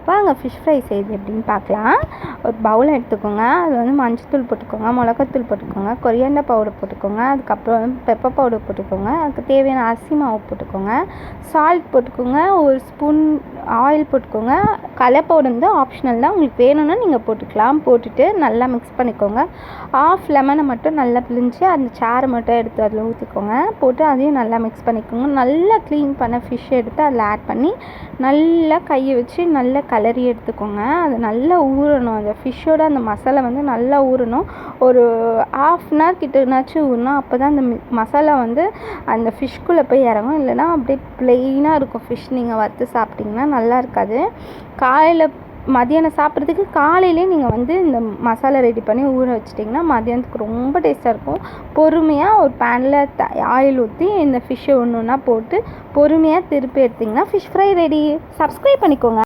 வாங்க fish fry செய்யுது எப்படின்னு பார்க்கலாம். ஒரு பவுல் எடுத்துக்கோங்க. அது வந்து மஞ்சத்தூள் போட்டுக்கோங்க, மிளகாத்தூள் போட்டுக்கோங்க, கொரியாண்டர் பவுடர் போட்டுக்கோங்க, அதுக்கப்புறம் பெப்பர் பவுடர் போட்டுக்கோங்க, அதுக்கு தேவையான அரிசி மாவு போட்டுக்கோங்க, சால்ட் போட்டுக்கோங்க, ஒரு ஸ்பூன் ஆயில் போட்டுக்கோங்க. கலர் பவுடர் வந்து ஆப்ஷனல் தான், உங்களுக்கு வேணும்னா நீங்கள் போட்டுக்கலாம். போட்டுட்டு நல்லா மிக்ஸ் பண்ணிக்கோங்க. ஆஃப் லெமனை மட்டும் நல்லா பிழிஞ்சு அந்த சாறை மட்டும் எடுத்து அதில் ஊற்றிக்கோங்க. போட்டு அதையும் நல்லா மிக்ஸ் பண்ணிக்கோங்க. நல்லா க்ளீன் பண்ண ஃபிஷ் எடுத்து அதில் ஆட் பண்ணி நல்லா கையை வச்சு நல்லா கலரி எடுத்துக்கோங்க. அது நல்லா ஊறணும். அந்த ஃபிஷ்ஷோட அந்த மசாலா வந்து நல்லா ஊறணும். ஒரு ½ கிட்டனாச்சும் ஊறணும். அப்போ தான் அந்த மசாலா வந்து அந்த ஃபிஷ்குள்ளே போய் இறங்கும். இல்லைனா அப்படியே ப்ளெயினாக இருக்கும் ஃபிஷ். நீங்கள் வறுத்து சாப்பிட்டிங்கன்னா நல்லா இருக்காது. மதியானம் சாப்பிட்றதுக்கு காலையிலே நீங்கள் வந்து இந்த மசாலா ரெடி பண்ணி ஊற வச்சிட்டிங்கன்னா மதியானத்துக்கு ரொம்ப டேஸ்ட்டாக இருக்கும். பொறுமையாக ஒரு பேனில் ஆயில் ஊற்றி இந்த ஃபிஷ்ஷை ஒன்று ஒன்றா போட்டு பொறுமையாக திருப்பி எடுத்திங்கன்னா ஃபிஷ் ஃப்ரை ரெடி. சப்ஸ்கிரைப் பண்ணிக்கோங்க.